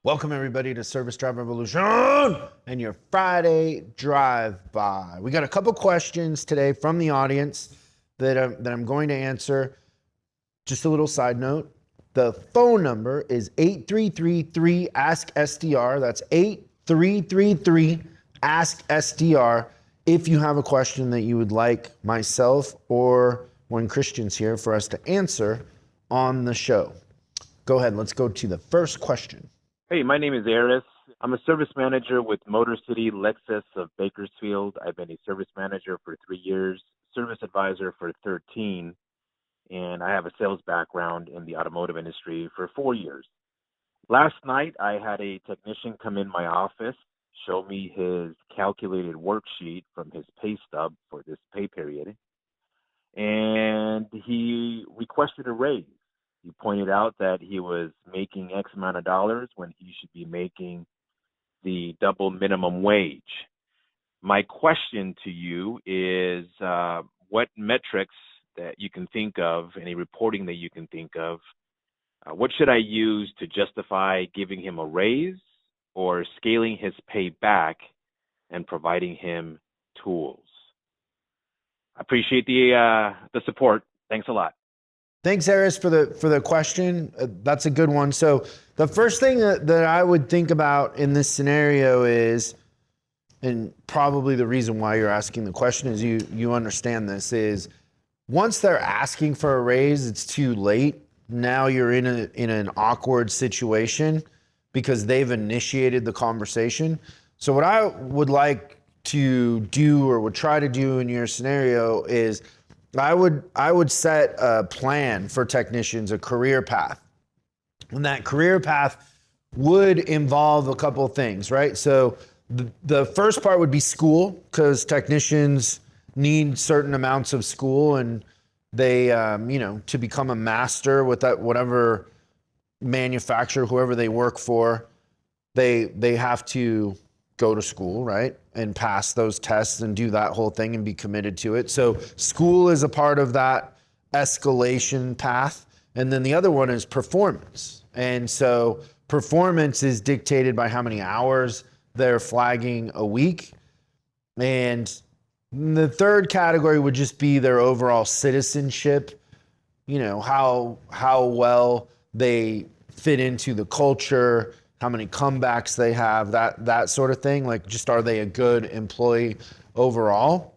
Welcome everybody to Service Drive Revolution and your Friday drive-by. We got a couple questions today from the audience that I'm going to answer. Just a little side note. The phone number is 8333-ASK-SDR. That's 8333-ASK-SDR. If you have a question that you would like myself or one Christian's here for us to answer on the show. Go ahead, let's go to the first question. Hey, my name is Aris. I'm a service manager with Motor City Lexus of Bakersfield. I've been a service manager for 3 years, service advisor for 13, and I have a sales background in the automotive industry for 4 years. Last night, I had a technician come in my office, show me his calculated worksheet from his pay stub for this pay period, and he requested a raise. He pointed out that he was making X amount of dollars when he should be making the double minimum wage. My question to you is what metrics that you can think of, any reporting that you can think of, what should I use to justify giving him a raise or scaling his pay back and providing him tools? I appreciate the support. Thanks a lot. Thanks, Aris, for the question. That's a good one. So the first thing that I would think about in this scenario is, and probably the reason why you're asking the question is you understand this, is once they're asking for a raise, it's too late. Now you're in an awkward situation because they've initiated the conversation. So what I would like to do or would try to do in your scenario is I would set a plan for technicians, a career path. And that career path would involve a couple of things, right? So the first part would be school, because technicians need certain amounts of school, and they, to become a master with that, whatever manufacturer, whoever they work for, they have to go to school, right? And pass those tests and do that whole thing and be committed to it. So school is a part of that escalation path. And then the other one is performance. And so performance is dictated by how many hours they're flagging a week. And the third category would just be their overall citizenship, how well they fit into the culture, how many comebacks they have, that sort of thing. Like, just are they a good employee overall?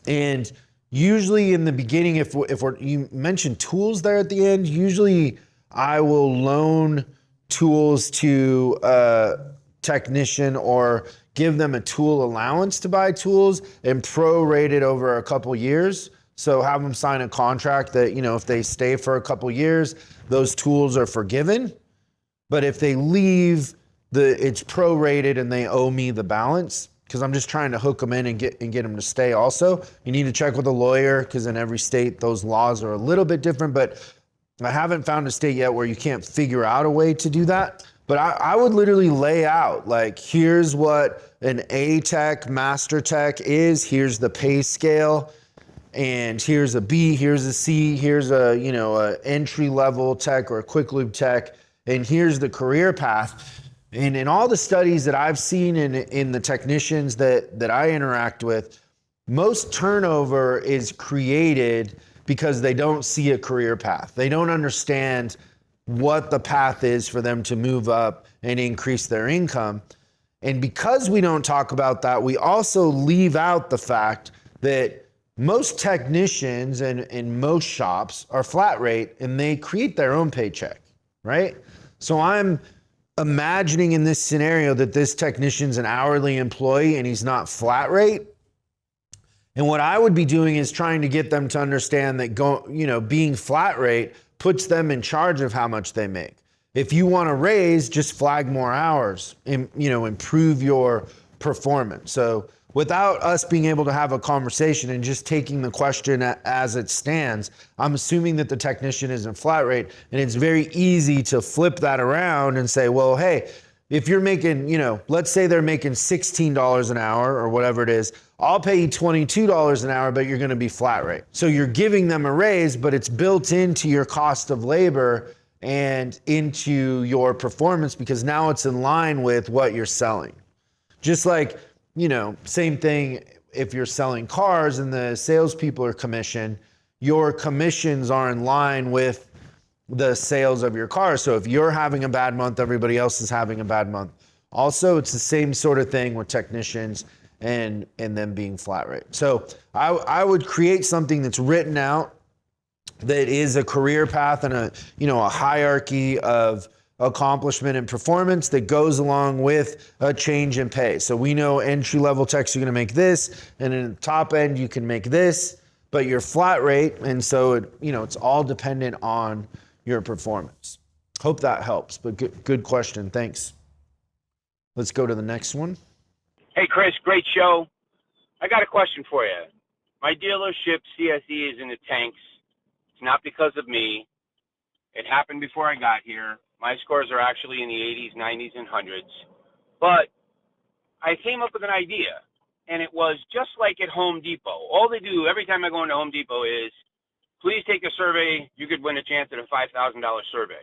And usually in the beginning, if you mentioned tools there at the end, usually I will loan tools to a technician or give them a tool allowance to buy tools and prorate it over a couple years. So have them sign a contract that, if they stay for a couple years, those tools are forgiven. But if they leave, it's prorated and they owe me the balance, because I'm just trying to hook them in and get them to stay also. You need to check with a lawyer, because in every state, those laws are a little bit different, but I haven't found a state yet where you can't figure out a way to do that. But I would literally lay out, like, here's what an A tech, master tech is, here's the pay scale, and here's a B, here's a C, here's a entry level tech or a quick lube tech, and here's the career path. And in all the studies that I've seen in the technicians that I interact with, most turnover is created because they don't see a career path. They don't understand what the path is for them to move up and increase their income. And because we don't talk about that, we also leave out the fact that most technicians and most shops are flat rate, and they create their own paycheck, right? So I'm imagining in this scenario that this technician's an hourly employee and he's not flat rate. And what I would be doing is trying to get them to understand that being flat rate puts them in charge of how much they make. If you want to raise, just flag more hours and, improve your performance. So without us being able to have a conversation and just taking the question as it stands, I'm assuming that the technician isn't flat rate, and it's very easy to flip that around and say, well, hey, if you're making, let's say they're making $16 an hour or whatever it is, I'll pay you $22 an hour, but you're going to be flat rate. So you're giving them a raise, but it's built into your cost of labor, and into your performance, because now it's in line with what you're selling. Just like, same thing if you're selling cars and the salespeople are commissioned, your commissions are in line with the sales of your car. So if you're having a bad month, everybody else is having a bad month. Also, it's the same sort of thing with technicians and them being flat rate. So I would create something that's written out, that is a career path and a hierarchy of accomplishment and performance that goes along with a change in pay. So we know entry level techs are going to make this, and in the top end you can make this, but you're flat rate, and so it's all dependent on your performance. Hope that helps, but good question. Thanks. Let's go to the next one. Hey, Chris, great show. I got a question for you. My dealership, CSE, is in the tanks. It's not because of me. It happened before I got here. My scores are actually in the 80s, 90s, and 100s. But I came up with an idea, and it was just like at Home Depot. All they do every time I go into Home Depot is, please take a survey. You could win a chance at a $5,000 survey.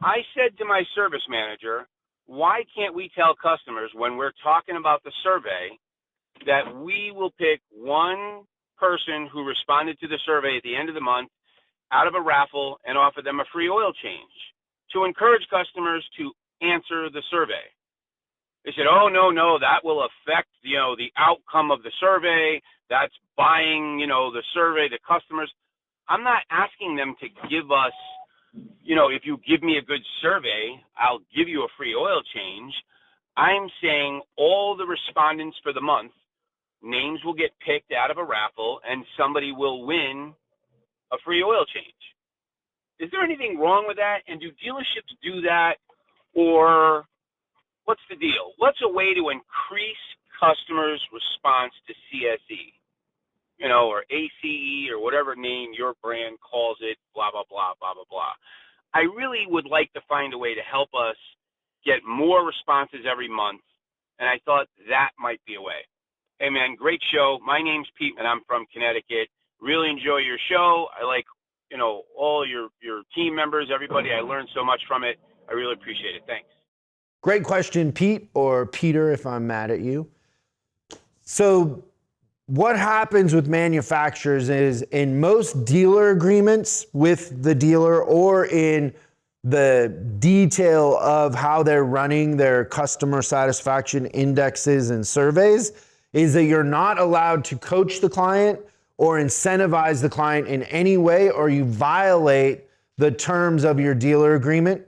I said to my service manager, why can't we tell customers when we're talking about the survey that we will pick one person who responded to the survey at the end of the month out of a raffle and offer them a free oil change to encourage customers to answer the survey. They said, oh, no, that will affect, the outcome of the survey. That's buying, the survey, the customers. I'm not asking them to give us, if you give me a good survey, I'll give you a free oil change. I'm saying all the respondents for the month, names will get picked out of a raffle and somebody will win a free oil change. Is there anything wrong with that? And do dealerships do that? Or what's the deal? What's a way to increase customers' response to CSE? Or ACE, or whatever name your brand calls it, blah, blah, blah, blah, blah, blah. I really would like to find a way to help us get more responses every month, and I thought that might be a way. Hey, man, great show. My name's Pete, and I'm from Connecticut. Really enjoy your show. I like, all your team members, everybody. I learned so much from it. I really appreciate it. Thanks. Great question, Pete, or Peter if I'm mad at you. So what happens with manufacturers is, in most dealer agreements with the dealer, or in the detail of how they're running their customer satisfaction indexes and surveys, is that you're not allowed to coach the client or incentivize the client in any way, or you violate the terms of your dealer agreement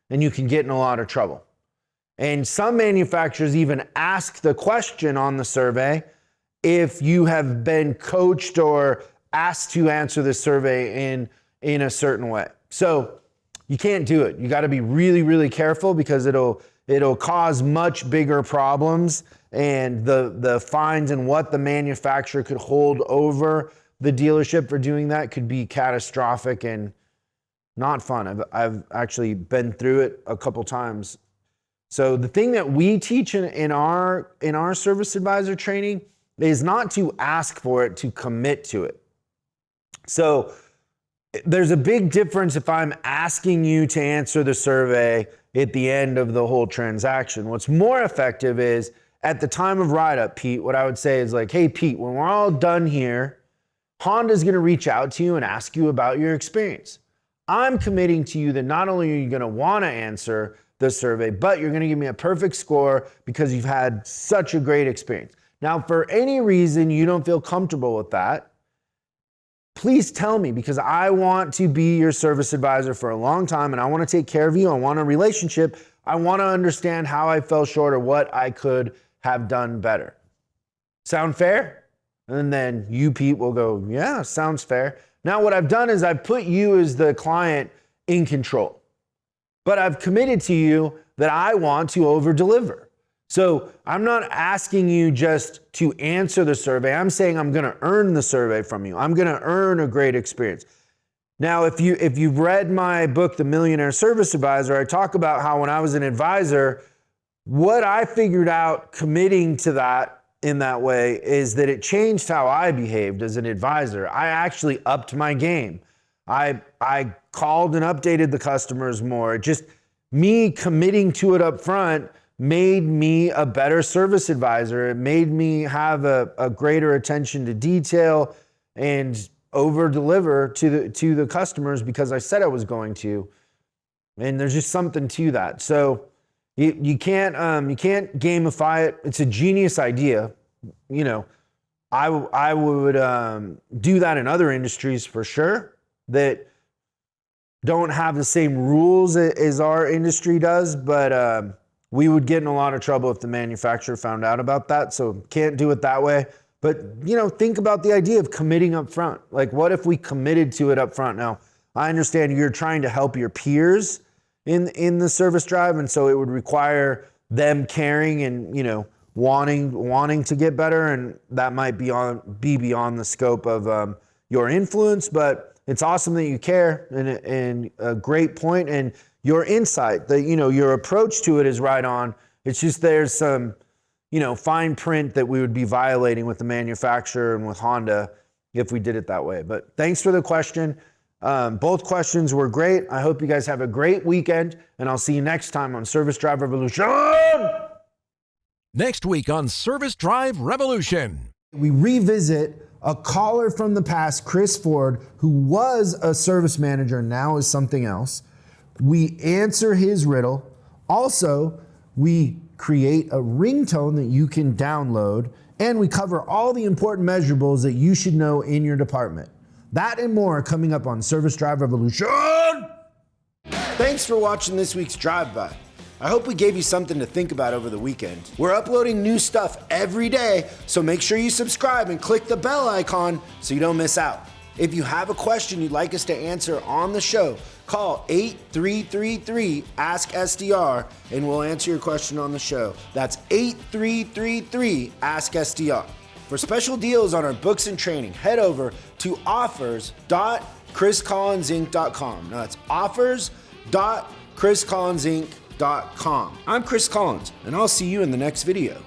and you can get in a lot of trouble. And some manufacturers even ask the question on the survey if you have been coached or asked to answer the survey in a certain way. So you can't do it. You got to be really, really careful, because it'll cause much bigger problems, and the fines and what the manufacturer could hold over the dealership for doing that could be catastrophic and not fun. I've actually been through it a couple times. So the thing that we teach in our service advisor training is not to ask for it, to commit to it. So there's a big difference if I'm asking you to answer the survey at the end of the whole transaction. What's more effective is at the time of write-up, Pete, what I would say is like, hey, Pete, when we're all done here, Honda's going to reach out to you and ask you about your experience. I'm committing to you that not only are you going to want to answer the survey, but you're going to give me a perfect score because you've had such a great experience. Now, for any reason you don't feel comfortable with that, please tell me, because I want to be your service advisor for a long time, and I want to take care of you. I want a relationship. I want to understand how I fell short or what I could have done better. Sound fair? And then you, Pete, will go, yeah, sounds fair. Now, what I've done is I've put you as the client in control, but I've committed to you that I want to over-deliver. So I'm not asking you just to answer the survey. I'm saying I'm going to earn the survey from you. I'm going to earn a great experience. Now, if you've read my book, The Millionaire Service Advisor, I talk about how when I was an advisor, what I figured out committing to that in that way is that it changed how I behaved as an advisor. I actually upped my game. I called and updated the customers more. Just me committing to it up front made me a better service advisor. It made me have a greater attention to detail and over deliver to the customers because I said I was going to. And there's just something to that. So you can't gamify it. It's a genius idea. You know, I would do that in other industries for sure that don't have the same rules as our industry does, but we would get in a lot of trouble if the manufacturer found out about that. So can't do it that way. But, you know, think about the idea of committing up front. Like, what if we committed to it up front? Now, I understand you're trying to help your peers in the service drive, and so it would require them caring and, you know, wanting to get better, and that might be beyond the scope of your influence. But it's awesome that you care, and a great point, and your insight, that, you know, your approach to it is right on. It's just there's some, you know, fine print that we would be violating with the manufacturer and with Honda if we did it that way. But thanks for the question. Both questions were great. I hope you guys have a great weekend, and I'll see you next time on Service Drive Revolution. Next week on Service Drive Revolution. We revisit a caller from the past, Chris Ford, who was a service manager and now is something else. We answer his riddle. Also, we create a ringtone that you can download, and we cover all the important measurables that you should know in your department. That and more coming up on Service Drive Revolution. Thanks for watching this week's Drive-By. I hope we gave you something to think about over the weekend. We're uploading new stuff every day, so make sure you subscribe and click the bell icon so you don't miss out. If you have a question you'd like us to answer on the show, call 8333-ASK-SDR and we'll answer your question on the show. That's 8333-ASK-SDR. For special deals on our books and training, head over to offers.chriscollinsinc.com. Now that's offers.chriscollinsinc.com. I'm Chris Collins, and I'll see you in the next video.